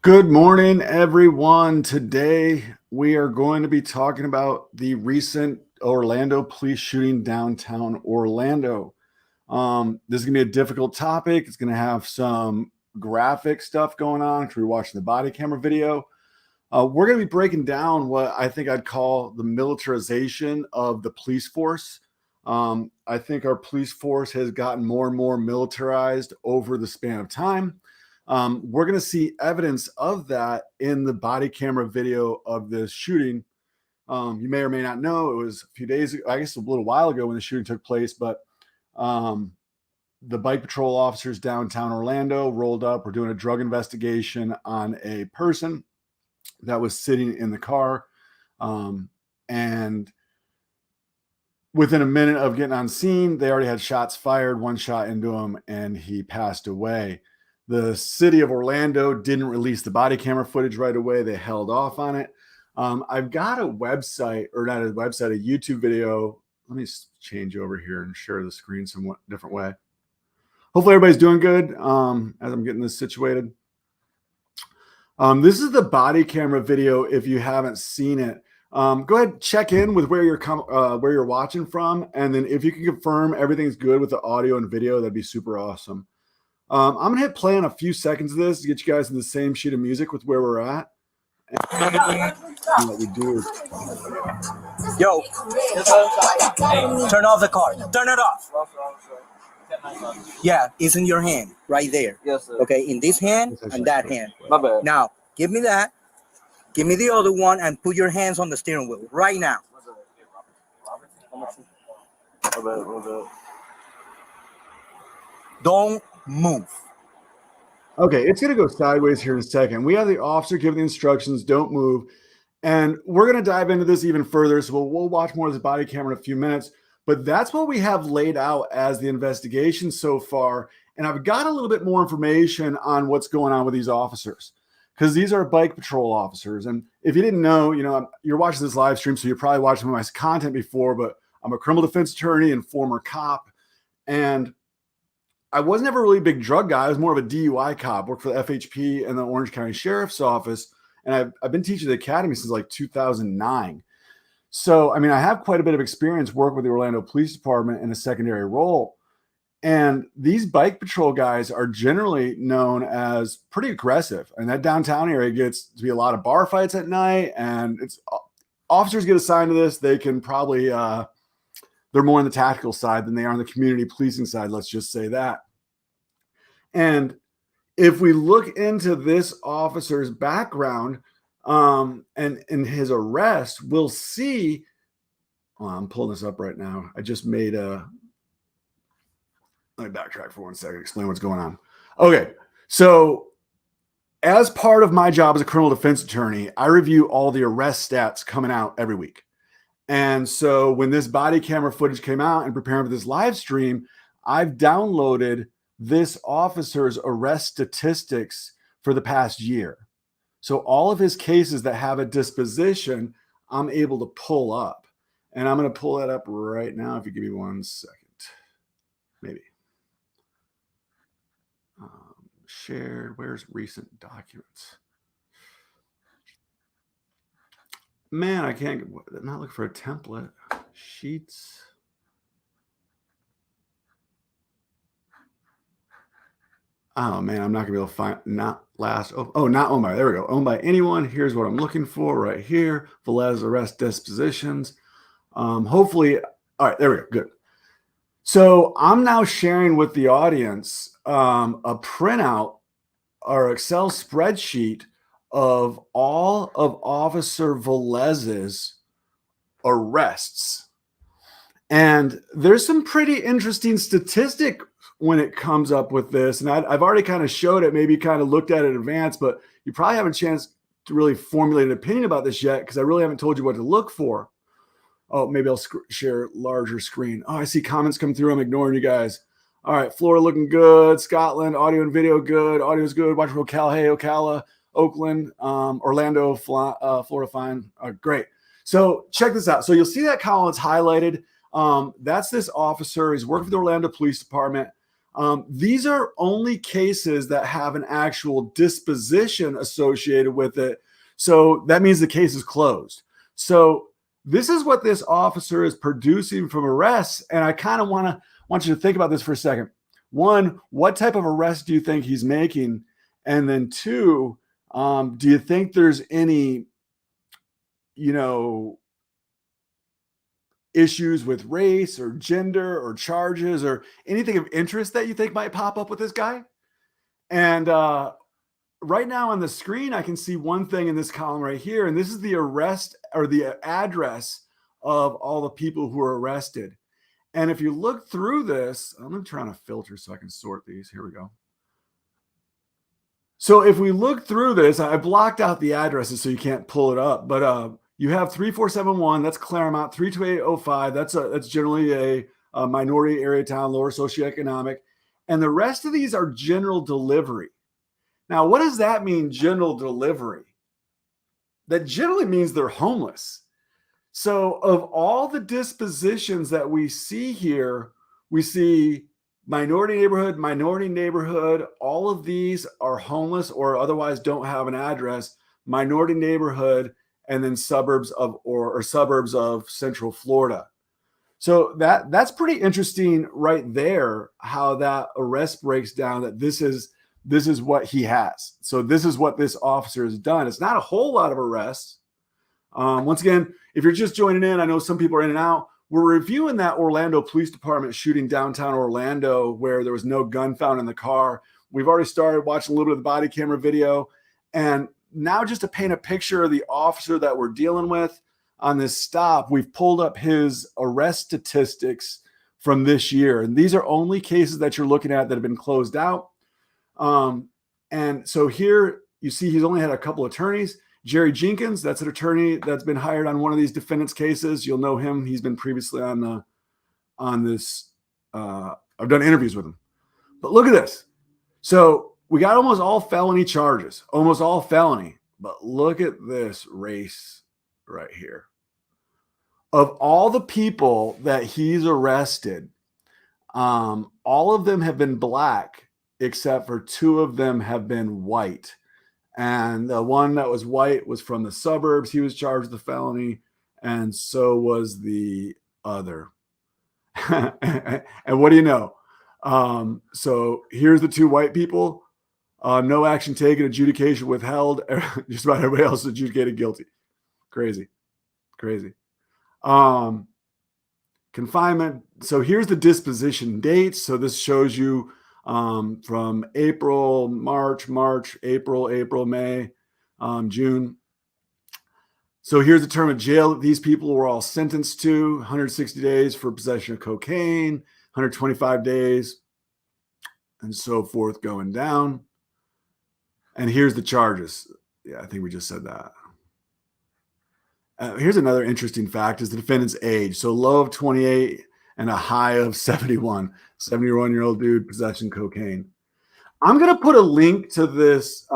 Good morning, everyone. Today we are going to be talking about the recent Orlando police shooting downtown Orlando. This is going to be a difficult topic. It's going to have some graphic stuff going on if you're watching the body camera video. We're going to be breaking down what I think I'd call the militarization of the police force. I think our police force has gotten more and more militarized over the span of time. We're going to see evidence of that in the body camera video of this shooting. You may or may not know, it was a few days ago, I guess a little while ago when the shooting took place, but the bike patrol officers downtown Orlando rolled up. We're doing a drug investigation on a person that was sitting in the car. And within a minute of getting on scene, they already had shots fired, one shot into him, and he passed away. The city of Orlando didn't release the body camera footage right away. They held off on it. I've got a website, or not a website, a YouTube video. Let me change over here and share the screen somewhat different way. Hopefully everybody's doing good as I'm getting this situated. This is the body camera video. If you haven't seen it, go ahead, check in with where you're watching from. And then if you can confirm everything's good with the audio and video, that'd be super awesome. I'm going to hit play on a few seconds of this to get you guys in the same sheet of music with where we're at. And what we do is... Yo, turn off the car. Turn it off. Yeah, it's in your hand, right there. Yes, sir. Okay, in this hand and that hand. My bad. Now, give me that. Give me the other one and put your hands on the steering wheel right now. My bad. Don't move. Okay, it's going to go sideways here in a second. We have the officer give the instructions, don't move. And we're going to dive into this even further. So we'll watch more of the body camera in a few minutes. But that's what we have laid out as the investigation so far. And I've got a little bit more information on what's going on with these officers, because these are bike patrol officers. And if you didn't know, you're watching this live stream, so you're probably watching my content before, but I'm a criminal defense attorney and former cop. And I wasn't ever really a big drug guy. I was more of a DUI cop, worked for the FHP and the Orange County Sheriff's Office. And I've been teaching the academy since like 2009. So, I mean, I have quite a bit of experience working with the Orlando Police Department in a secondary role. And these bike patrol guys are generally known as pretty aggressive. And that downtown area gets to be a lot of bar fights at night. And officers get assigned to this. They can probably, they're more on the tactical side than they are on the community policing side. Let's just say that. And if we look into this officer's background and in his arrest, we'll see. I'm pulling this up right now. I just made a. Let me backtrack for 1 second, explain what's going on. Okay. So as part of my job as a criminal defense attorney, I review all the arrest stats coming out every week. And so when this body camera footage came out and preparing for this live stream, I've downloaded this officer's arrest statistics for the past year. So all of his cases that have a disposition, I'm able to pull up. And I'm going to pull that up right now if you give me 1 second. Maybe. Shared. Where's recent documents? Man, I can't. I'm not looking for a template. Sheets. Oh man, I'm not gonna be able to find. Not last. Oh, not owned by. There we go. Owned by anyone. Here's what I'm looking for right here. Velez arrest dispositions. Hopefully, all right. There we go. Good. So I'm now sharing with the audience a printout or Excel spreadsheet of all of Officer Velez's arrests. And there's some pretty interesting statistic when it comes up with this. And I've already kind of showed it, maybe kind of looked at it in advance, but you probably haven't a chance to really formulate an opinion about this yet, because I really haven't told you what to look for. Oh, maybe I'll share larger screen. Oh, I see comments come through. I'm ignoring you guys. All right, Florida looking good. Scotland, audio and video good. Audio's good. Watching Ocala, hey, Ocala. Oakland, Orlando, Florida, fine. Great. So check this out. So you'll see that column that's highlighted. That's this officer. He's working for the Orlando Police Department. These are only cases that have an actual disposition associated with it. So that means the case is closed. So this is what this officer is producing from arrests. And I kind of want you to think about this for a second. One, what type of arrest do you think he's making? And then two, do you think there's any, issues with race or gender or charges or anything of interest that you think might pop up with this guy? And right now on the screen, I can see one thing in this column right here, and this is the arrest or the address of all the people who were arrested. And if you look through this, I'm trying to filter so I can sort these. Here we go. So if we look through this, I blocked out the addresses so you can't pull it up, but you have 3471, that's Claremont, 32805, that's generally a minority area town, lower socioeconomic, and the rest of these are general delivery. Now, what does that mean, general delivery? That generally means they're homeless. So of all the dispositions that we see here, we see minority neighborhood, all of these are homeless or otherwise don't have an address, minority neighborhood, and then suburbs of or suburbs of Central Florida. So that's pretty interesting right there, how that arrest breaks down, that this is what he has. So this is what this officer has done. It's not a whole lot of arrests. Once again, if you're just joining in, I know some people are in and out. We're reviewing that Orlando Police Department shooting downtown Orlando where there was no gun found in the car. We've already started watching a little bit of the body camera video. And now just to paint a picture of the officer that we're dealing with on this stop, we've pulled up his arrest statistics from this year. And these are only cases that you're looking at that have been closed out. And so here you see he's only had a couple attorneys. Jerry Jenkins, that's an attorney that's been hired on one of these defendants' cases. You'll know him. He's been previously on this. I've done interviews with him. But look at this. So we got almost all felony charges, almost all felony. But look at this race right here. Of all the people that he's arrested, all of them have been black, except for two of them have been white. And the one that was white was from the suburbs. He was charged with a felony, and so was the other. And what do you know? So here's the two white people. No action taken, adjudication withheld. Just about everybody else is adjudicated guilty. Crazy. Confinement. So here's the disposition dates. So this shows you from April, March, April, May, June. So here's the term of jail that these people were all sentenced to: 160 days for possession of cocaine, 125 days, and so forth, going down. And here's the charges. Yeah, I think we just said that. Here's another interesting fact is the defendant's age. So low of 28 and a high of 71. 71-year-old dude, possessing cocaine. I'm going to put a link to this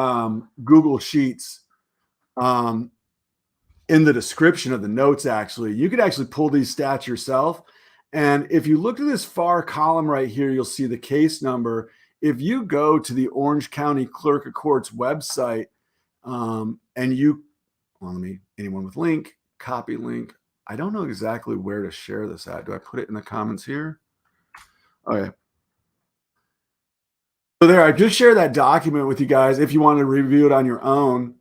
Google Sheets in the description of the notes, actually. You could actually pull these stats yourself. And if you look at this far column right here, you'll see the case number. If you go to the Orange County Clerk of Court's website and you, anyone with link, copy link. I don't know exactly where to share this at. Do I put it in the comments here? Okay. So there, I just shared that document with you guys. If you want to review it on your own,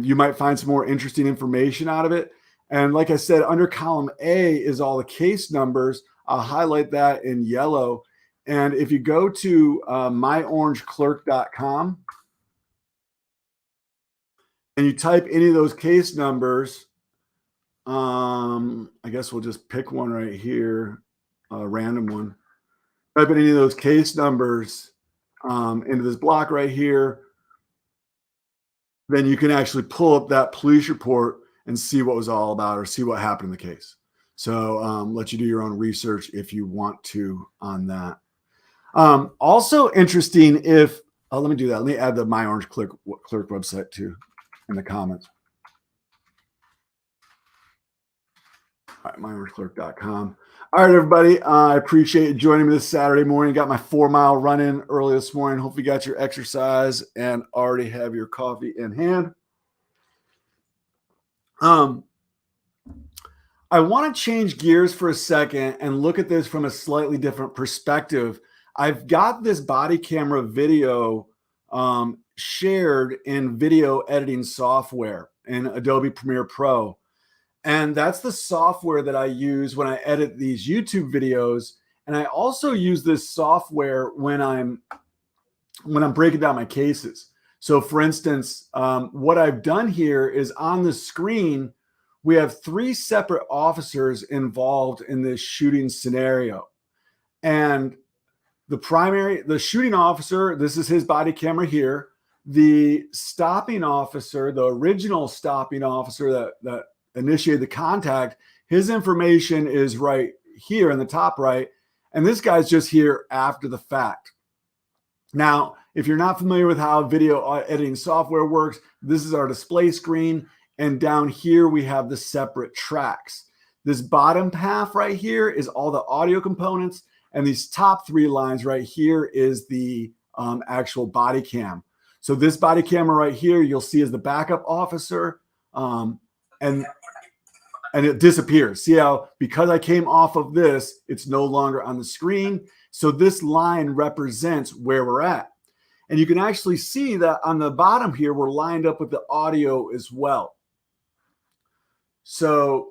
you might find some more interesting information out of it. And like I said, under column A is all the case numbers. I'll highlight that in yellow. And if you go to myorangeclerk.com and you type any of those case numbers, I guess we'll just pick one right here, a random one. Type in any of those case numbers into this block right here. Then you can actually pull up that police report and see what was all about or see what happened in the case. So let you do your own research if you want to on that. Also interesting if, let me do that. Let me add the My Orange Clerk website too in the comments. All right, myorangeclerk.com. All right, everybody. I appreciate you joining me this Saturday morning. Got my 4-mile run in early this morning. Hopefully, you got your exercise and already have your coffee in hand. I want to change gears for a second and look at this from a slightly different perspective. I've got this body camera video shared in video editing software in Adobe Premiere Pro. And that's the software that I use when I edit these YouTube videos. And I also use this software when I'm breaking down my cases. So for instance, what I've done here is on the screen, we have 3 separate officers involved in this shooting scenario. And the shooting officer, this is his body camera here. The stopping officer, the original stopping officer that initiated the contact, his information is right here in the top right. And this guy's just here after the fact. Now, if you're not familiar with how video editing software works, this is our display screen. And down here, we have the separate tracks. This bottom half right here is all the audio components. And these top 3 lines right here is the actual body cam. So this body camera right here, you'll see is the backup officer. And it disappears. See how, because I came off of this, it's no longer on the screen. So this line represents where we're at. And you can actually see that on the bottom here, we're lined up with the audio as well. So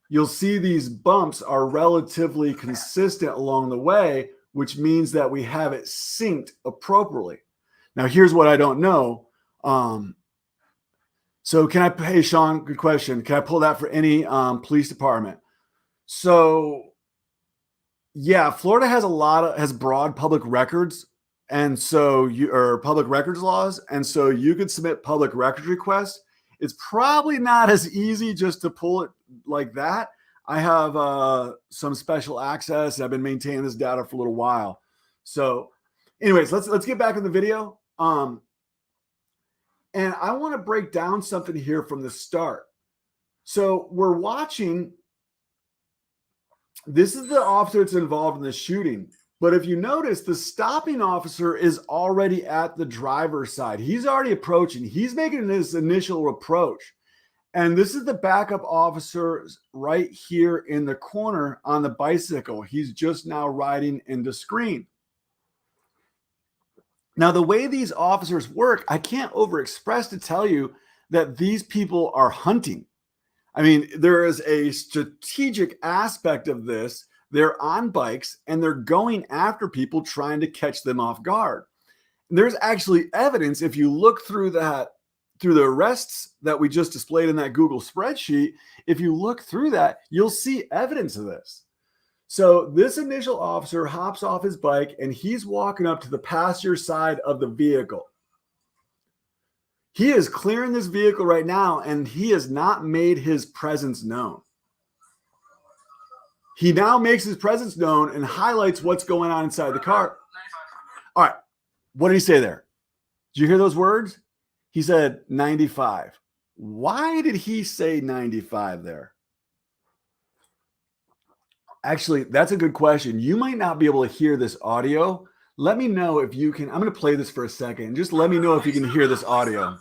you'll see these bumps are relatively consistent along the way, which means that we have it synced appropriately. Now, here's what I don't know. So hey, Sean, good question. Can I pull that for any police department? So yeah, Florida has broad public records. And so public records laws. And so you could submit public records requests. It's probably not as easy just to pull it like that. I have some special access. I've been maintaining this data for a little while. So anyways, let's get back in the video. And I want to break down something here from the start. So we're watching, this is the officer that's involved in the shooting. But if you notice, the stopping officer is already at the driver's side. He's already approaching. He's making his initial approach. And this is the backup officer right here in the corner on the bicycle. He's just now riding into screen. Now, the way these officers work, I can't overexpress to tell you that these people are hunting. I mean, there is a strategic aspect of this. They're on bikes and they're going after people trying to catch them off guard. There's actually evidence, if you look through the arrests that we just displayed in that Google spreadsheet, if you look through that, you'll see evidence of this. So this initial officer hops off his bike and he's walking up to the passenger side of the vehicle. He is clearing this vehicle right now and he has not made his presence known. He now makes his presence known and highlights what's going on inside the car. All right. What did he say there? Did you hear those words? He said 95. Why did he say 95 there? Actually, that's a good question. You might not be able to hear this audio. Let me know if you can. I'm going to play this for a second. Just let me know if you can hear this audio.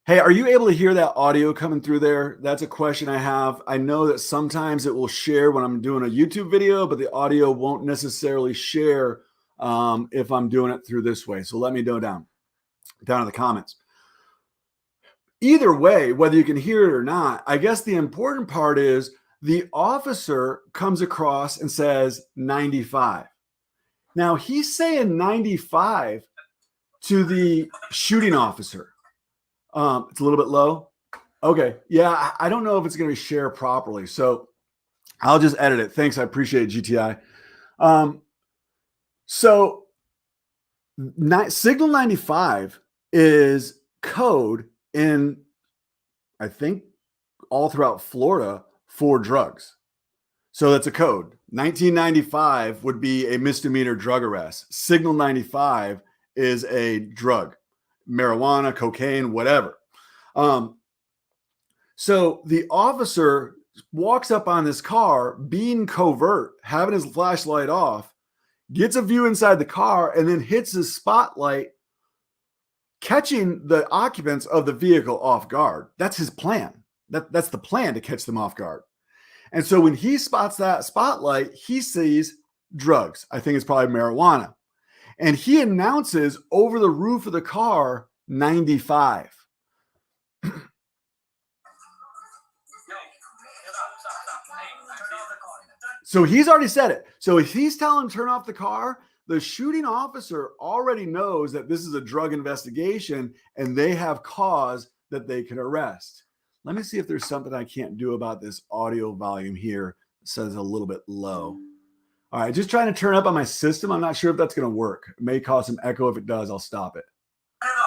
Hey, are you able to hear that audio coming through there? That's a question I have. I know that sometimes it will share when I'm doing a YouTube video, but the audio won't necessarily share if I'm doing it through this way. So let me know down in the comments. Either way, whether you can hear it or not, I guess the important part is the officer comes across and says 95. Now he's saying 95 to the shooting officer. It's a little bit low. Okay. Yeah. I don't know if it's going to be shared properly. So I'll just edit it. Thanks. I appreciate it, GTI. So Signal 95 is code in, I think, all throughout Florida for drugs. So that's a code. 1995 would be a misdemeanor drug arrest. Signal 95 is a drug. marijuana, cocaine, whatever. So the officer walks up on this car, being covert, having his flashlight off, gets a view inside the car, and then hits his spotlight, catching the occupants of the vehicle off guard. That's his plan. That's the plan, to catch them off guard. And so when he spots that spotlight, he sees drugs. I think it's probably marijuana. And he announces over the roof of the car, 95. So he's already said it. So if he's telling him to turn off the car, the shooting officer already knows that this is a drug investigation and they have cause that they can arrest. Let me see if there's something I can't do about this audio volume here. It says a little bit low. All right, just trying to turn up on my system. I'm not sure if that's going to work. It may cause some echo. If it does, I'll stop it. Turn it off.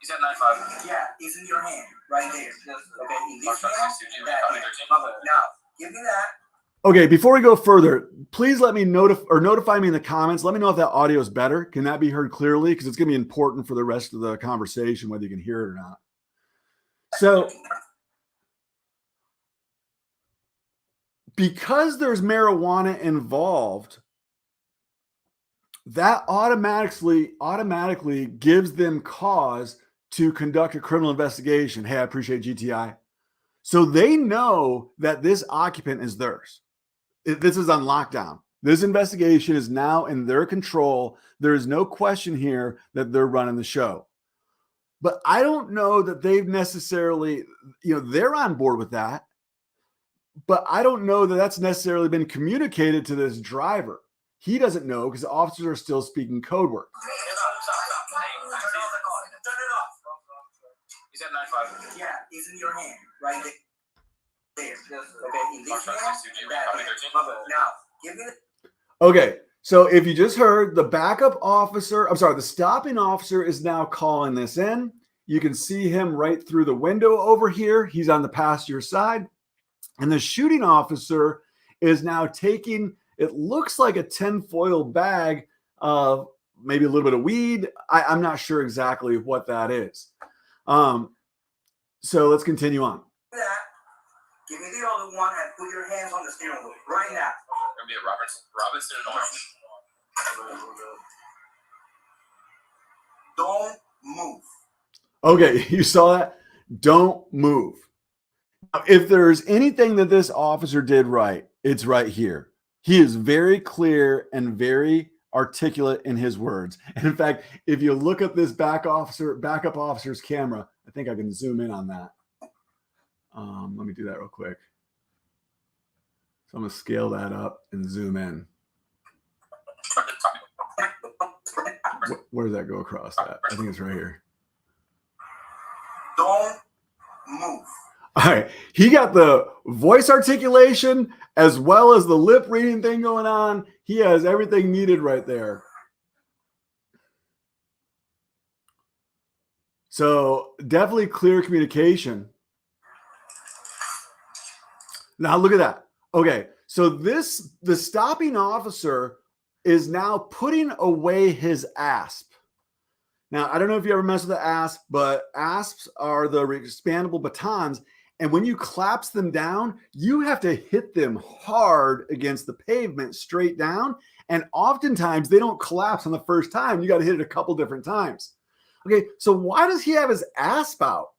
You said 95. Yeah, it's in your hand, right there. Okay, in this hand, now, give me that. Okay, before we go further, please let me notify me in the comments. Let me know if that audio is better. Can that be heard clearly? Because it's going to be important for the rest of the conversation, whether you can hear it or not. So, because there's marijuana involved, that automatically gives them cause to conduct a criminal investigation. Hey, I appreciate GTI. So they know that this occupant is theirs. This is on lockdown. This investigation is now in their control. There is no question here that they're running the show. But I don't know that they've necessarily, they're on board with that. But I don't know that that's necessarily been communicated to this driver. He doesn't know because the officers are still speaking code word. Turn it off. You said 95. Yeah, it's in your hand, right there. Okay, in this hand, now, give me the... Okay, so if you just heard, the the stopping officer is now calling this in. You can see him right through the window over here. He's on the passenger side. And the shooting officer is now taking, it looks like a tinfoil bag of maybe a little bit of weed. I'm not sure exactly what that is. So let's continue on. Give me the other one and put your hands on the steering wheel right now. Gonna be a Robinson and Orange. Don't move. Okay, you saw that? Don't move. Now, if there's anything that this officer did right, it's right here. He is very clear and very articulate in his words. And in fact, if you look at this backup officer's camera, I think I can zoom in on that. Let me do that real quick. So I'm going to scale that up and zoom in. Where does that go across that? I think it's right here. Don't move. All right. He got the voice articulation as well as the lip reading thing going on. He has everything needed right there. So definitely clear communication. Now look at that. Okay. So the stopping officer is now putting away his asp. Now, I don't know if you ever mess with the asp, but asps are the expandable batons. And when you collapse them down, you have to hit them hard against the pavement straight down. And oftentimes they don't collapse on the first time. You got to hit it a couple different times. Okay, so why does he have his asp out?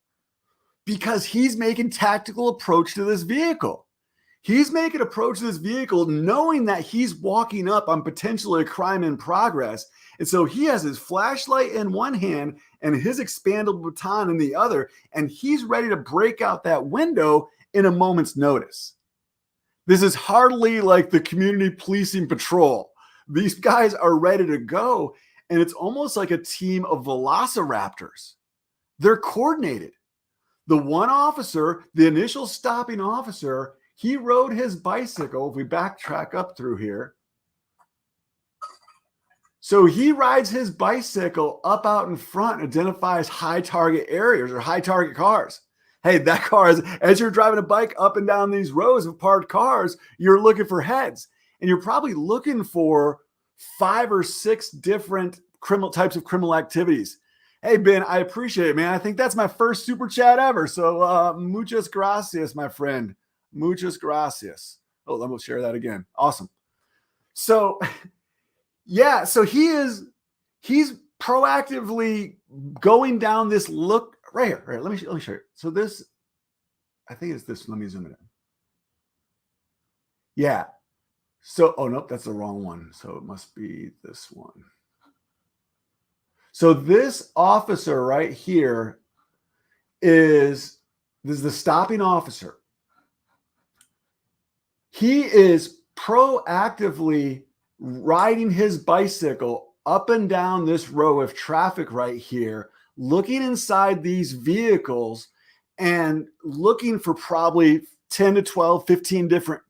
Because he's making tactical approach to this vehicle. He's making approach to this vehicle knowing that he's walking up on potentially a crime in progress. And so he has his flashlight in one hand and his expandable baton in the other, and he's ready to break out that window in a moment's notice. This is hardly like the community policing patrol. These guys are ready to go, and it's almost like a team of velociraptors. They're coordinated. The one officer, the initial stopping officer, he rode his bicycle. If we backtrack up through here. So he rides his bicycle up out in front, identifies high target areas or high target cars. Hey, that car is, as you're driving a bike up and down these rows of parked cars, you're looking for heads. And you're probably looking for 5 or 6 different types of criminal activities. Hey, Ben, I appreciate it, man. I think that's my first super chat ever. So muchas gracias, my friend. Muchas gracias. Oh, let me share that again. Awesome. So yeah, so he's proactively going down this look right here. Right, let me show you. So this, I think it's this. Let me zoom it in. Yeah. So, oh nope, that's the wrong one. So it must be this one. So this officer right here is the stopping officer. He is proactively riding his bicycle up and down this row of traffic right here, looking inside these vehicles and looking for probably 10 to 12, 15 different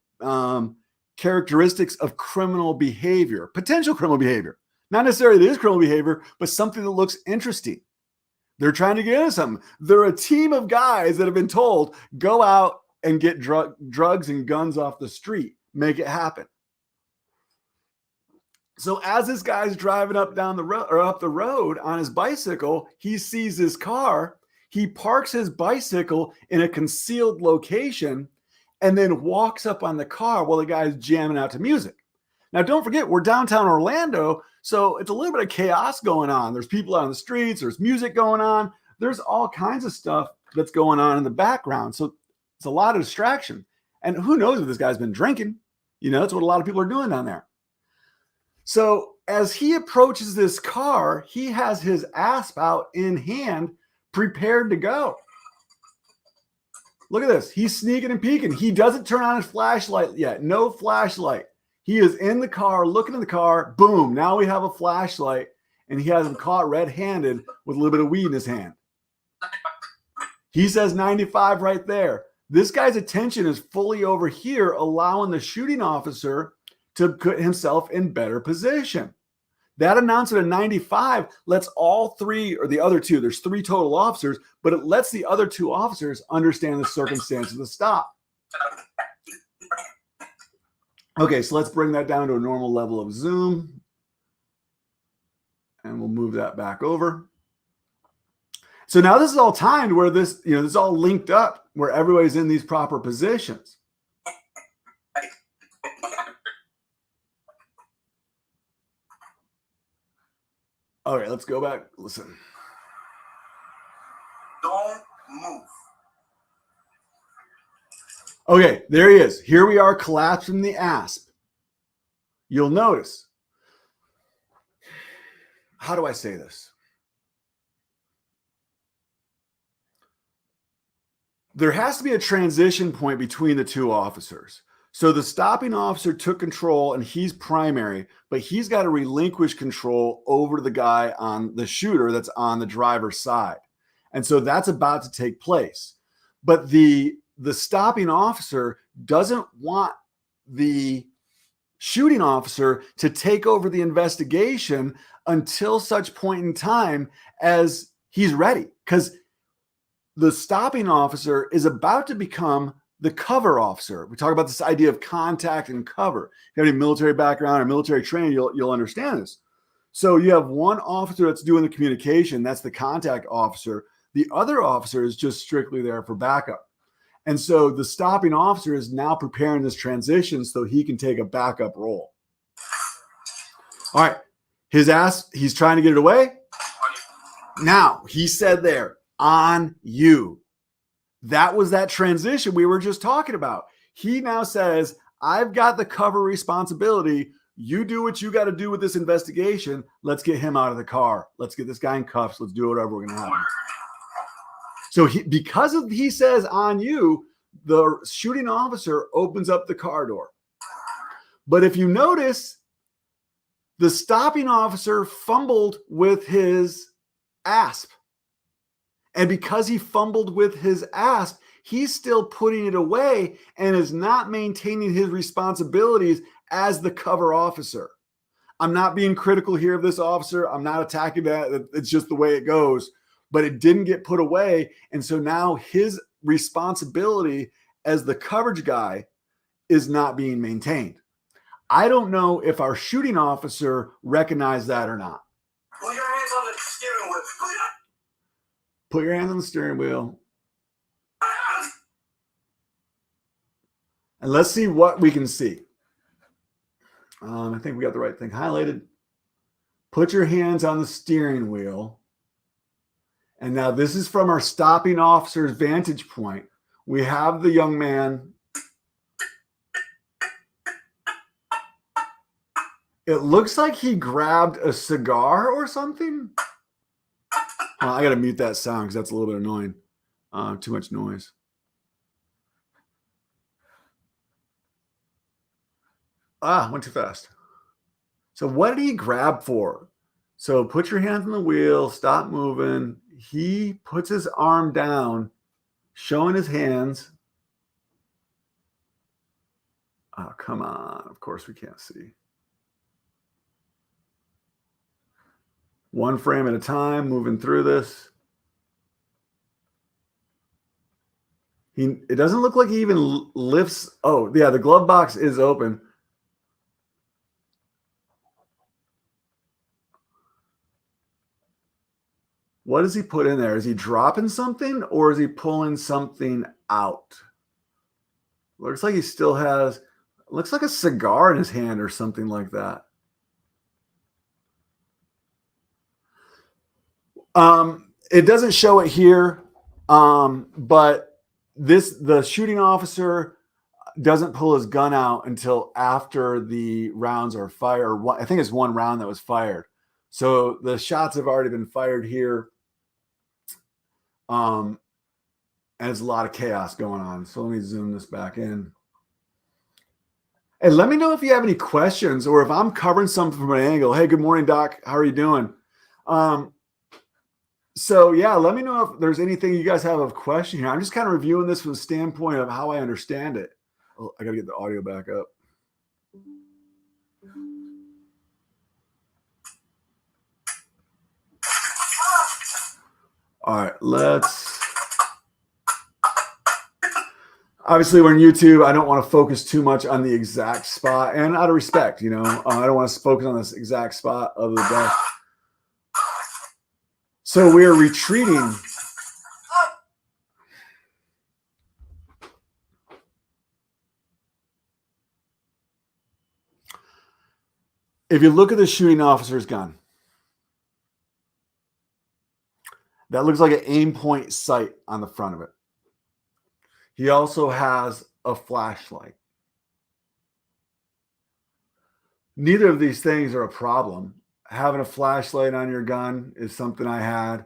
characteristics of criminal behavior, potential criminal behavior. Not necessarily that is criminal behavior, but something that looks interesting. They're trying to get into something. They're a team of guys that have been told, go out and get drugs and guns off the street. Make it happen. So as this guy's driving up down the road or up the road on his bicycle, he sees this car. He parks his bicycle in a concealed location and then walks up on the car while the guy's jamming out to music. Now, don't forget, we're downtown Orlando, so it's a little bit of chaos going on. There's people out on the streets. There's music going on. There's all kinds of stuff that's going on in the background. So it's a lot of distraction. And who knows if this guy's been drinking? You know, that's what a lot of people are doing down there. So as he approaches this car, he has his asp out in hand, prepared to go. Look at this. He's sneaking and peeking. He doesn't turn on his flashlight yet. No flashlight. He is in the car, looking in the car. Boom. Now we have a flashlight, and he has him caught red-handed with a little bit of weed in his hand. He says 95 right there. This guy's attention is fully over here, allowing the shooting officer to put himself in better position. That announcement of 95 lets all three, or the other two, there's three total officers, but it lets the other two officers understand the circumstances of the stop. Okay, so let's bring that down to a normal level of zoom. And we'll move that back over. So now this is all timed where this, this is all linked up where everybody's in these proper positions. All right, let's go back. Listen. Don't move. Okay, there he is. Here we are collapsing the asp. You'll notice. How do I say this? There has to be a transition point between the two officers. So the stopping officer took control and he's primary, but he's got to relinquish control over the guy on the shooter that's on the driver's side. And so that's about to take place. But the stopping officer doesn't want the shooting officer to take over the investigation until such point in time as he's ready. Because the stopping officer is about to become the cover officer. We talk about this idea of contact and cover. If you have any military background or military training, you'll understand this. So you have one officer that's doing the communication. That's the contact officer. The other officer is just strictly there for backup. And so the stopping officer is now preparing this transition so he can take a backup role. All right. He's trying to get it away. Now, he said there, on you. That was that transition we were just talking about. He now says, I've got the cover responsibility. You do what you got to do with this investigation. Let's get him out of the car. Let's get this guy in cuffs. Let's do whatever we're going to have. So he says on you, the shooting officer opens up the car door. But if you notice, the stopping officer fumbled with his asp. And because he fumbled with his asp, he's still putting it away and is not maintaining his responsibilities as the cover officer. I'm not being critical here of this officer. I'm not attacking that. It's just the way it goes. But it didn't get put away. And so now his responsibility as the coverage guy is not being maintained. I don't know if our shooting officer recognized that or not. Put your hands on the steering wheel. Put your hands on the steering wheel. And let's see what we can see. I think we got the right thing highlighted. Put your hands on the steering wheel. And now this is from our stopping officer's vantage point. We have the young man. It looks like he grabbed a cigar or something. I got to mute that sound because that's a little bit annoying. Too much noise. Went too fast. So what did he grab for? So put your hands on the wheel, stop moving. He puts his arm down, showing his hands. Oh, come on. Of course we can't see. One frame at a time, moving through this. It doesn't look like he even lifts. Oh, yeah, the glove box is open. What does he put in there? Is he dropping something or is he pulling something out? Looks like he still has, looks like a cigar in his hand or something like that. It doesn't show it here, but the shooting officer doesn't pull his gun out until after the rounds are fired. I think it's one round that was fired. So the shots have already been fired here. And there's a lot of chaos going on. So let me zoom this back in. And let me know if you have any questions or if I'm covering something from an angle. Hey, good morning, Doc. How are you doing? So yeah, let me know if there's anything you guys have of question here. I'm just kind of reviewing this from the standpoint of how I understand it. Oh, I got to get the audio back up. All right, obviously we're on YouTube. I don't want to focus too much on the exact spot, and out of respect, I don't want to focus on this exact spot of the death. So we are retreating. If you look at the shooting officer's gun, that looks like an aim point sight on the front of it. He also has a flashlight. Neither of these things are a problem. Having a flashlight on your gun is something I had.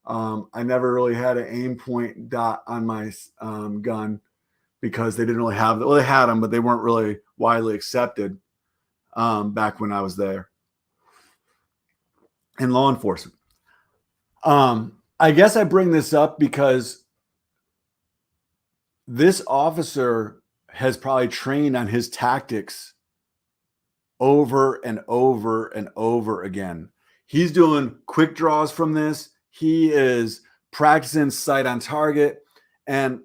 I never really had an aim point dot on my gun because they didn't really have them. Well, they had them, but they weren't really widely accepted back when I was there in law enforcement. I guess I bring this up because this officer has probably trained on his tactics over and over and over again. He's doing quick draws from this. He is practicing sight on target. And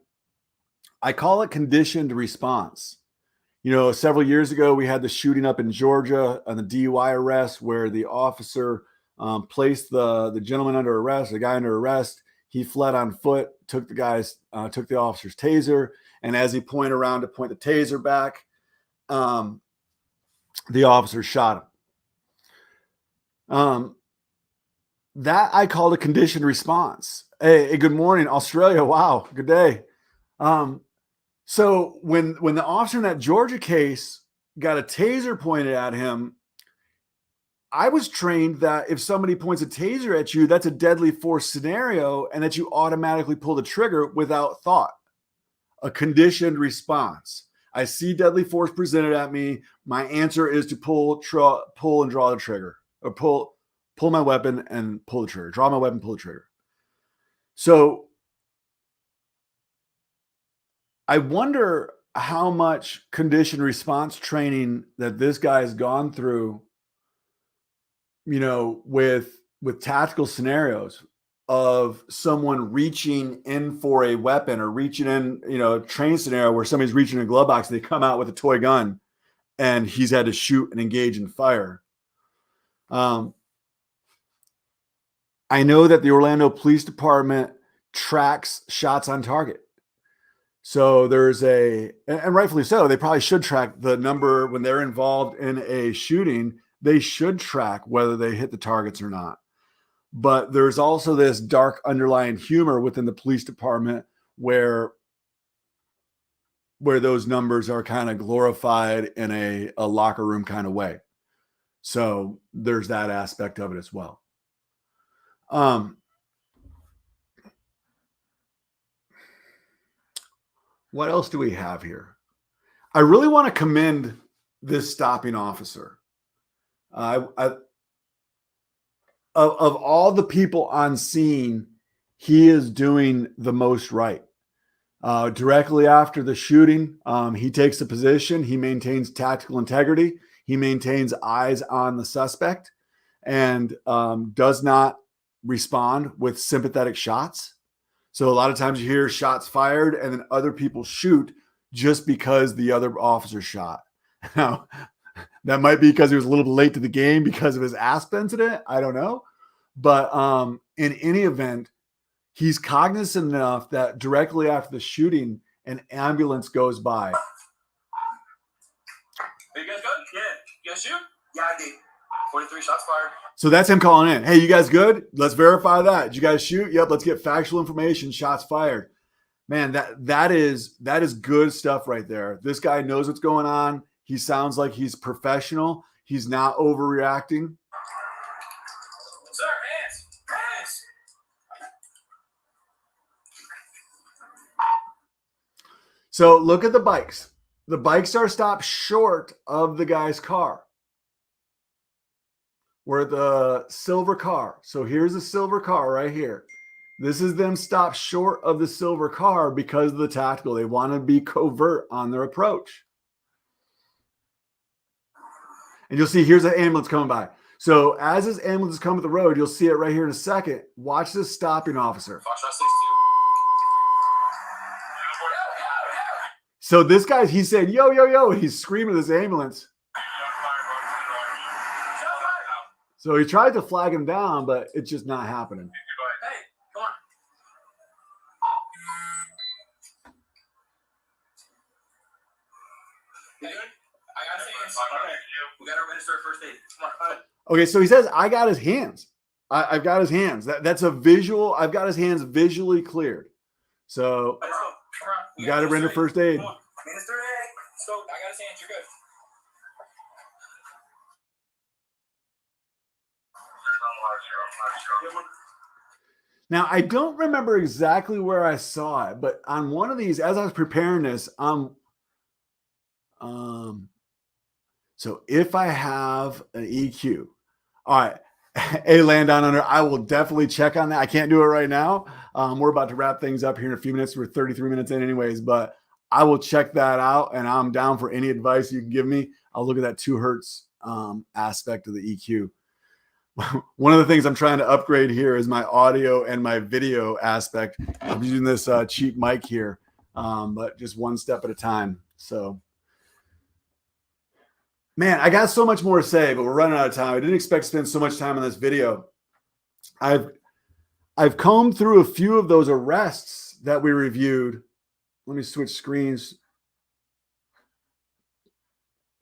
I call it conditioned response. Several years ago, we had the shooting up in Georgia on the DUI arrest where the officer placed the gentleman under arrest, the guy under arrest. He fled on foot, took the officer's taser. And as he pointed around to point the taser back, the officer shot him. That I called a conditioned response. Hey, good morning, Australia. Wow, good day. So when the officer in that Georgia case got a taser pointed at him, I was trained that if somebody points a taser at you, that's a deadly force scenario and that you automatically pull the trigger without thought. A conditioned response. I see deadly force presented at me. My answer is to pull and draw the trigger, or pull my weapon and pull the trigger. Draw my weapon, pull the trigger. So I wonder how much conditioned response training that this guy has gone through, with tactical scenarios of someone reaching in for a weapon or reaching in, a training scenario where somebody's reaching in a glove box, they come out with a toy gun and he's had to shoot and engage in fire. I know that the Orlando Police Department tracks shots on target. So there's and rightfully so, they probably should track the number when they're involved in a shooting. They should track whether they hit the targets or not. But there's also this dark underlying humor within the police department where those numbers are kind of glorified in a locker room kind of way. So there's that aspect of it as well. What else do we have here? I really want to commend this stopping officer. Of all the people on scene, he is doing the most right. Directly after the shooting, he takes a position. He maintains tactical integrity. He maintains eyes on the suspect and does not respond with sympathetic shots. So a lot of times you hear shots fired and then other people shoot just because the other officer shot. Now, that might be because he was a little bit late to the game because of his asp incident. I don't know. But in any event, he's cognizant enough that directly after the shooting, an ambulance goes by. Are you guys good? Yeah. You guys shoot? Yeah, I did. 43 shots fired. So that's him calling in. Hey, you guys good? Let's verify that. Did you guys shoot? Yep. Let's get factual information. Shots fired. Man, that is good stuff right there. This guy knows what's going on. He sounds like he's professional. He's not overreacting. Sir, hands. Hands. So look at the bikes. The bikes are stopped short of the guy's car. We're at the silver car. So here's a silver car right here. This is them stopped short of the silver car because of the tactical. They want to be covert on their approach. And you'll see here's an ambulance coming by. So as this ambulance is coming up the road, you'll see it right here in a second. Watch this stopping officer. Foxtrot 6-2. So this guy, he's saying, yo, yo, yo. He's screaming at this ambulance. So he tried to flag him down, but it's just not happening. Hey, come on. You good? I got his hands. Okay. We got to register first aid. Come on. Okay, so he says, I got his hands. I've got his hands. That's a visual. I've got his hands visually cleared. So Let's go. Come on. you got to render first aid. Come on. Minister A. So I got his hands. You're good. Now, I don't remember exactly where I saw it, but on one of these, as I was preparing this, so if I have an EQ, all right, a land down under, I will definitely check on that. I can't do it right now. We're about to wrap things up here in a few minutes. We're 33 minutes in anyways, but I will check that out, and I'm down for any advice you can give me. I'll look at that 2 hertz aspect of the EQ. One of the things I'm trying to upgrade here is my audio and my video aspect. I'm using this cheap mic here, but just one step at a time. So, man, I got so much more to say, but we're running out of time. I didn't expect to spend so much time on this video. I've combed through a few of those arrests that we reviewed. Let me switch screens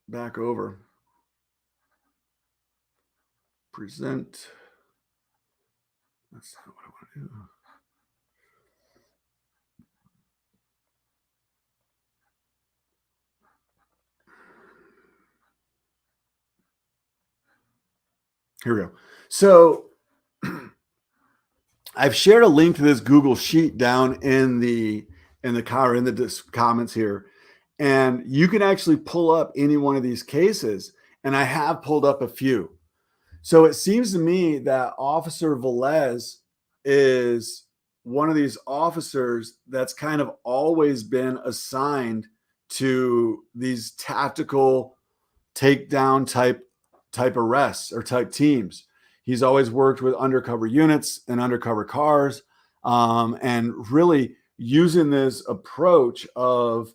back over. Present. That's not what I want to do. Here we go. So I've shared a link to this Google Sheet down in the comments here, and you can actually pull up any one of these cases, and I have pulled up a few. So it seems to me that Officer Velez is one of these officers that's kind of always been assigned to these tactical takedown type arrests or type teams. He's always worked with undercover units and undercover cars, and really using this approach of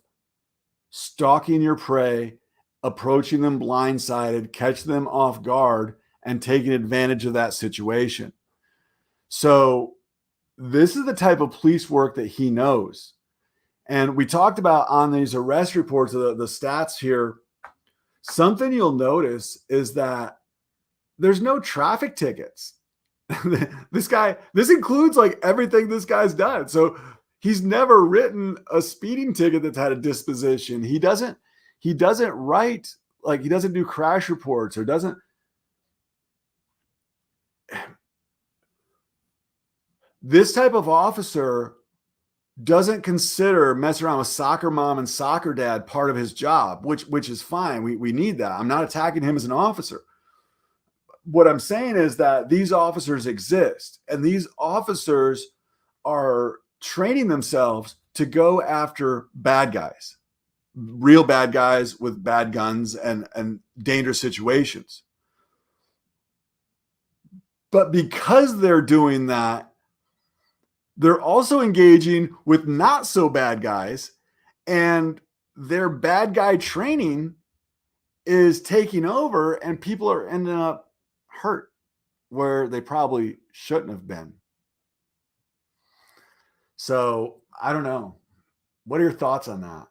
stalking your prey, approaching them blindsided, catch them off guard, and taking advantage of that situation. So this is the type of police work that he knows. And we talked about on these arrest reports, the stats here, something you'll notice is that there's no traffic tickets. This includes like everything this guy's done. So he's never written a speeding ticket that's had a disposition. He doesn't write, like he doesn't do crash reports or doesn't. This type of officer doesn't consider messing around with soccer mom and soccer dad part of his job, which is fine. We need that. I'm not attacking him as an officer. What I'm saying is that these officers exist, and these officers are training themselves to go after bad guys, real bad guys with bad guns and dangerous situations. But because they're doing that, they're also engaging with not so bad guys, and their bad guy training is taking over, and people are ending up hurt where they probably shouldn't have been. So I don't know. What are your thoughts on that?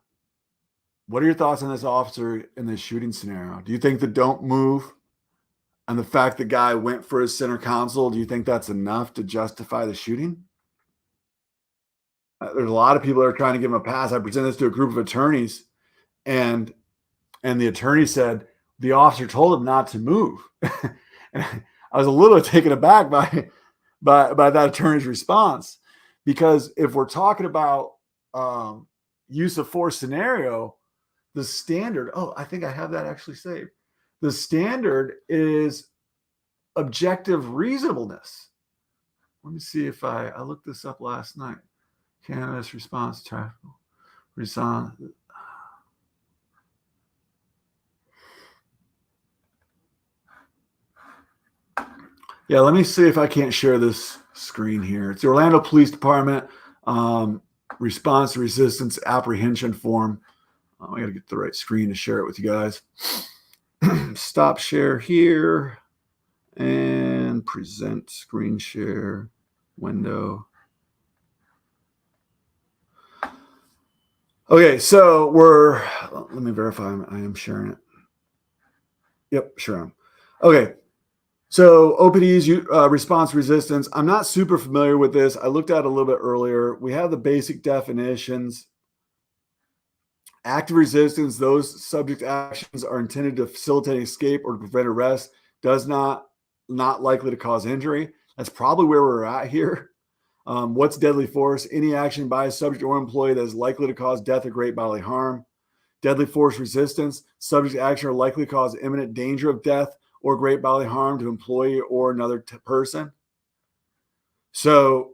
What are your thoughts on this officer in this shooting scenario? Do you think the don't move and the fact the guy went for his center console, do you think that's enough to justify the shooting? There's a lot of people that are trying to give him a pass. I presented this to a group of attorneys, and the attorney said the officer told him not to move. And I was a little taken aback by that attorney's response, because if we're talking about use of force scenario, the standard, I think I have that actually saved. The standard is objective reasonableness. Let me see if I looked this up last night. Canada's response traffic response. Yeah, let me see if I can't share this screen here. It's the Orlando Police Department response to resistance apprehension form. I got to get the right screen to share it with you guys. Stop share here and present screen share window. Okay, so let me verify I am sharing it. Yep, sure am. Okay, so OPD's response resistance. I'm not super familiar with this. I looked at it a little bit earlier. We have the basic definitions. Active resistance, those subject actions are intended to facilitate escape or to prevent arrest, not likely to cause injury. That's probably where we're at here. What's deadly force? Any action by a subject or employee that is likely to cause death or great bodily harm. Deadly force resistance, subject action are likely to cause imminent danger of death or great bodily harm to employee or another person. So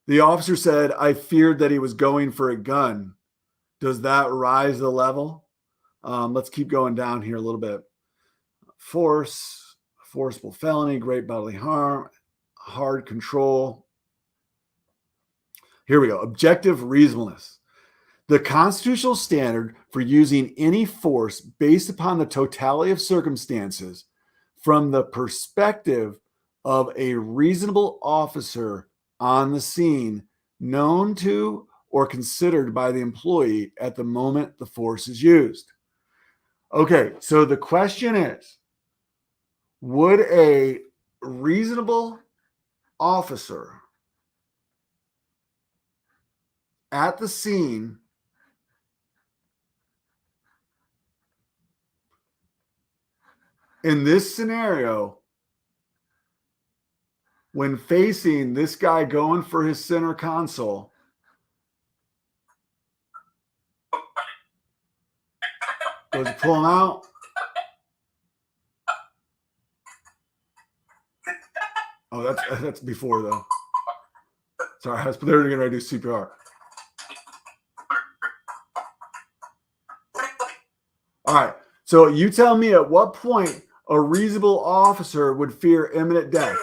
the officer said, I feared that he was going for a gun. Does that rise the level? Let's keep going down here a little bit. Force, forcible felony, great bodily harm, hard control. Here we go. Objective reasonableness. The constitutional standard for using any force based upon the totality of circumstances from the perspective of a reasonable officer on the scene, known to or considered by the employee at the moment the force is used. Okay, so the question is, would a reasonable officer at the scene in this scenario, when facing this guy going for his center console, does he pull him out? Oh, that's before though. Sorry, I was literally going to do CPR. All right. So you tell me at what point a reasonable officer would fear imminent death.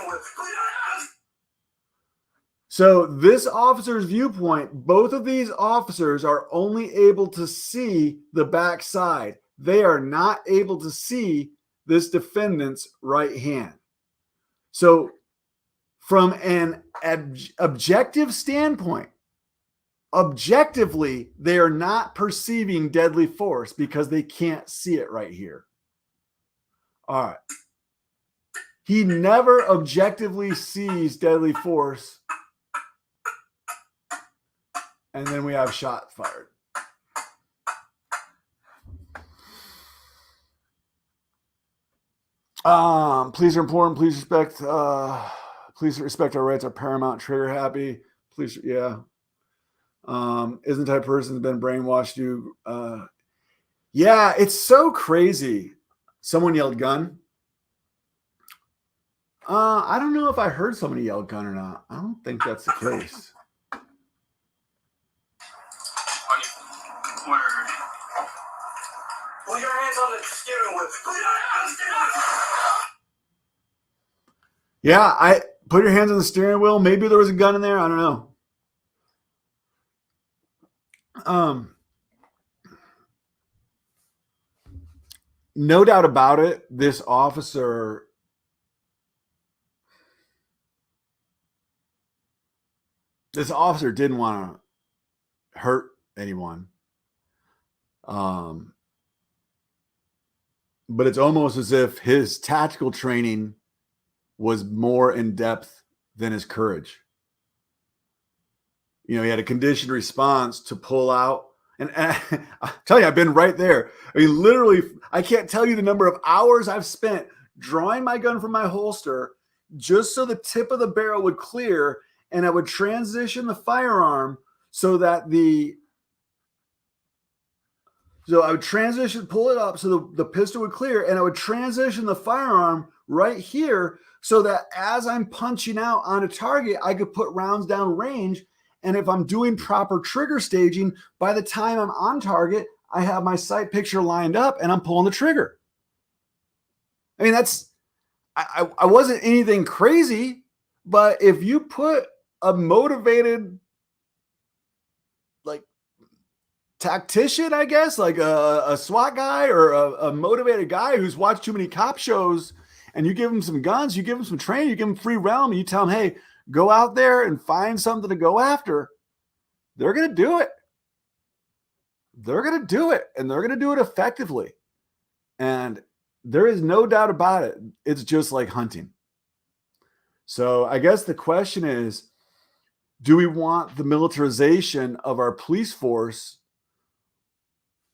So this officer's viewpoint, both of these officers are only able to see the backside. They are not able to see this defendant's right hand. So from an objective standpoint, objectively, they are not perceiving deadly force because they can't see it right here. All right. He never objectively sees deadly force. And then we have shot fired. Please are important. Please respect our rights. Are paramount. Trigger happy. Please, yeah. Isn't the type of person that's been brainwashed you? Yeah, it's so crazy. Someone yelled gun. I don't know if I heard somebody yell gun or not. I don't think that's the case. Put your hands on the steering wheel. Put your hands on the steering wheel. Yeah, I put your hands on the steering wheel. Maybe there was a gun in there. I don't know. No doubt about it, this officer didn't want to hurt anyone. But it's almost as if his tactical training was more in depth than his courage. You know, he had a conditioned response to pull out. And I tell you, I've been right there. I mean, literally, I can't tell you the number of hours I've spent drawing my gun from my holster just so the tip of the barrel would clear, and I would transition the firearm so that I would pull it up so the pistol would clear, and I would transition the firearm right here so that as I'm punching out on a target, I could put rounds down range. And if I'm doing proper trigger staging, by the time I'm on target, I have my sight picture lined up and I'm pulling the trigger. I mean, I wasn't anything crazy, but if you put a motivated, like, tactician, I guess, like a SWAT guy or a motivated guy who's watched too many cop shows, and you give him some guns, you give him some training, you give him free realm, and you tell him, hey, go out there and find something to go after, they're going to do it. They're going to do it, and they're going to do it effectively. And there is no doubt about it. It's just like hunting. So I guess the question is, do we want the militarization of our police force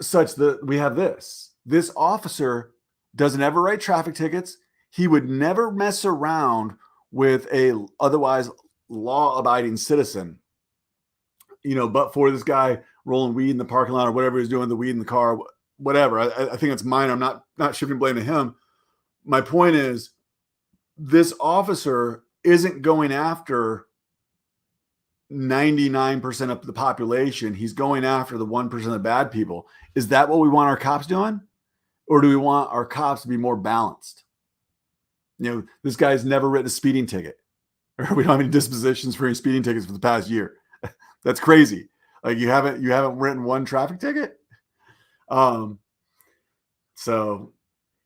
such that we have this? This officer doesn't ever write traffic tickets. He would never mess around with a otherwise law-abiding citizen, you know, but for this guy rolling weed in the parking lot or whatever he's doing, the weed in the car, whatever. I think it's minor. I'm not shifting blame to him. My point is, this officer isn't going after 99% of the population. He's going after the 1% of the bad people. Is that what we want our cops doing? Or do we want our cops to be more balanced? You know, this guy's never written a speeding ticket, or we don't have any dispositions for any speeding tickets for the past year. That's crazy. Like, you haven't written one traffic ticket. So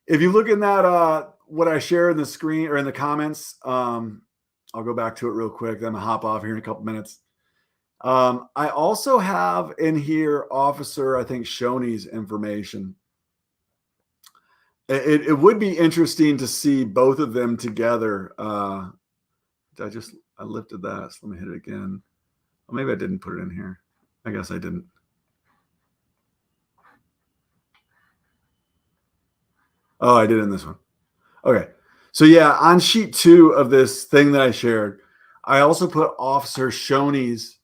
if you look in that, what I share in the screen or in the comments, I'll go back to it real quick. Then I'm gonna hop off here in a couple minutes. I also have in here Officer, I think, Shoney's information. It would be interesting to see both of them together. I lifted that, so let me hit it again. Well, maybe I didn't put it in here. I guess I didn't. Oh, I did in this one. Okay. So yeah, on sheet 2 of this thing that I shared, I also put Officer Shoney's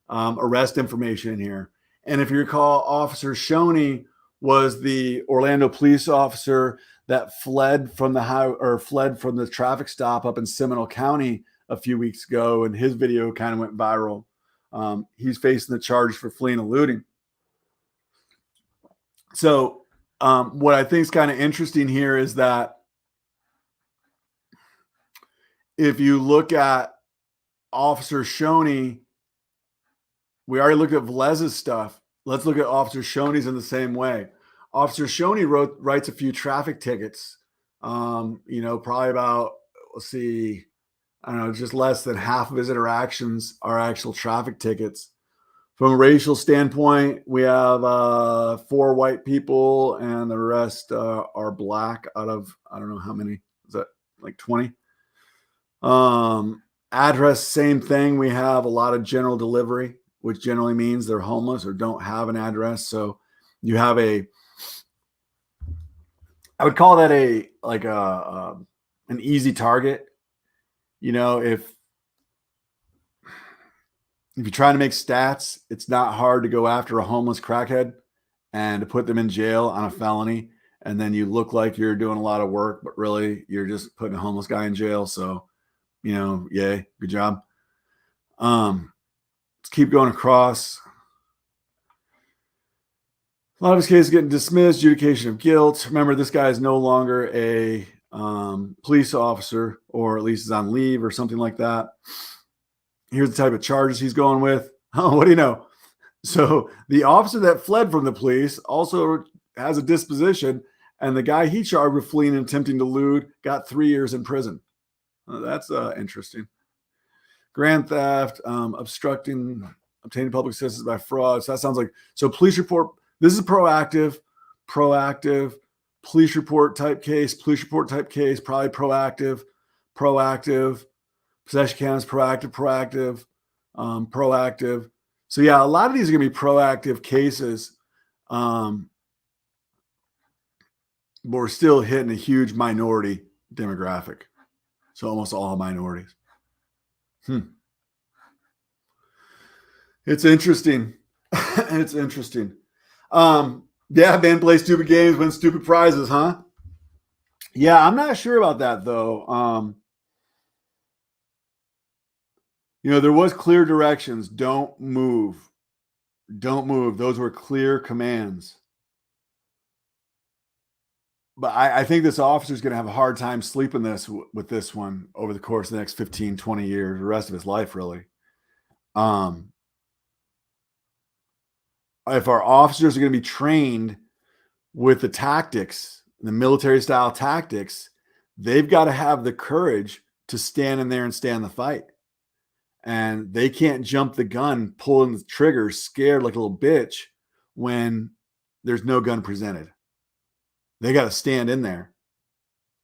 arrest information in here. And if you recall, Officer Shoney was the Orlando police officer that fled from the traffic stop up in Seminole County a few weeks ago, and his video kind of went viral. He's facing the charge for fleeing and looting. So what I think is kind of interesting here is that if you look at Officer Shoney, we already looked at Velez's stuff. Let's look at Officer Shoney's in the same way. Officer Shoney writes a few traffic tickets. Probably about, let's see, I don't know, just less than half of his interactions are actual traffic tickets. From a racial standpoint, we have 4 white people, and the rest are black out of, I don't know how many. Is that like 20? Address, same thing. We have a lot of general delivery, which generally means they're homeless or don't have an address. So you have I would call that an easy target. You know, if you're trying to make stats, it's not hard to go after a homeless crackhead and to put them in jail on a felony. And then you look like you're doing a lot of work, but really you're just putting a homeless guy in jail. So, yay, good job. Let's keep going across. A lot of his cases getting dismissed, adjudication of guilt. Remember, this guy is no longer a police officer, or at least is on leave or something like that. Here's the type of charges he's going with. Oh, what do you know? So the officer that fled from the police also has a disposition, and the guy he charged with fleeing and attempting to elude got 3 years in prison. That's interesting. Grand theft, obstructing, obtaining public assistance by fraud. So that sounds like, so police report. This is proactive, police report type case, probably proactive, possession count is proactive, proactive. So yeah, a lot of these are going to be proactive cases. But we're still hitting a huge minority demographic. So almost all minorities. It's interesting. It's interesting. Yeah, man, play stupid games, win stupid prizes, huh? Yeah, I'm not sure about that though. There was clear directions. Don't move. Don't move. Those were clear commands. But I think this officer is going to have a hard time sleeping with this one over the course of the next 15, 20 years, the rest of his life, really. If our officers are going to be trained with the tactics, the military style tactics, they've got to have the courage to stand in there and stand the fight. And they can't jump the gun, pulling the trigger, scared like a little bitch when there's no gun presented. They got to stand in there.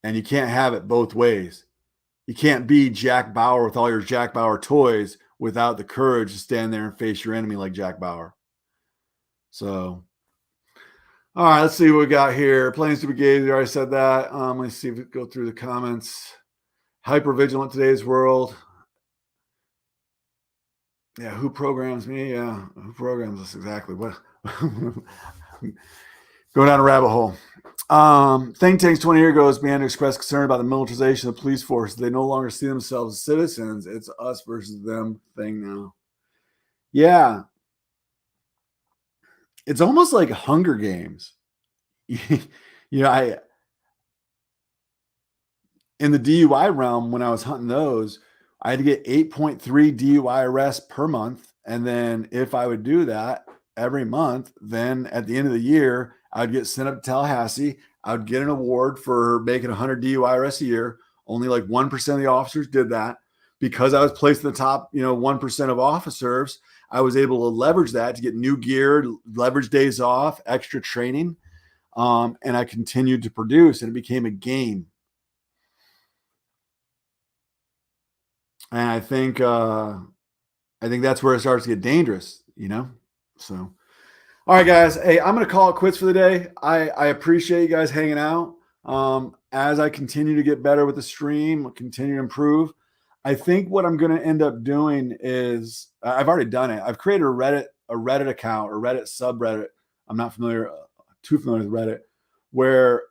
And you can't have it both ways. You can't be Jack Bauer with all your Jack Bauer toys without the courage to stand there and face your enemy like Jack Bauer. So, all right, let's see what we got here. Playing stupid games, we already said that. Let's see if we go through the comments. Hypervigilant today's world. Yeah, who programs me? Yeah, who programs us exactly? What? Go down a rabbit hole. Think tanks 20 years ago began to express concern about the militarization of the police force. They no longer see themselves as citizens. It's us versus them thing now. Yeah. It's almost like Hunger Games. In the DUI realm, when I was hunting those, I had to get 8.3 DUI arrests per month. And then if I would do that every month, then at the end of the year, I'd get sent up to Tallahassee. I would get an award for making 100 DUI arrests a year. Only like 1% of the officers did that. Because I was placed in the top, 1% of officers, I was able to leverage that to get new gear, leverage days off, extra training. And I continued to produce, and it became a game. And I think that's where it starts to get dangerous, So, all right, guys. Hey, I'm going to call it quits for the day. I appreciate you guys hanging out. As I continue to get better with the stream, continue to improve. I think what I'm going to end up doing is I've already done it. I've created a Reddit account or Reddit subreddit. I'm not too familiar with Reddit, where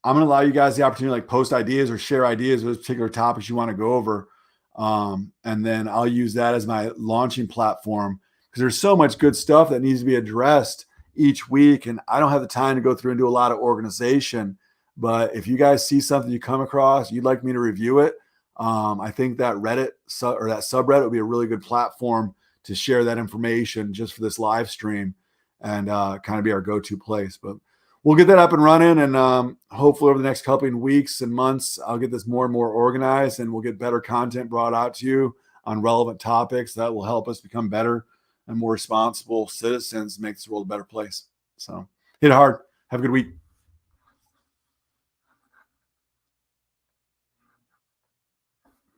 I'm going to allow you guys the opportunity to like post ideas or share ideas with particular topics you want to go over. And then I'll use that as my launching platform, because there's so much good stuff that needs to be addressed each week. And I don't have the time to go through and do a lot of organization. But if you guys see something you come across, you'd like me to review it, I think that Reddit or that subreddit would be a really good platform to share that information just for this live stream and kind of be our go-to place. But we'll get that up and running. And hopefully over the next couple of weeks and months, I'll get this more and more organized, and we'll get better content brought out to you on relevant topics that will help us become better and more responsible citizens, make this world a better place. So hit it hard. Have a good week.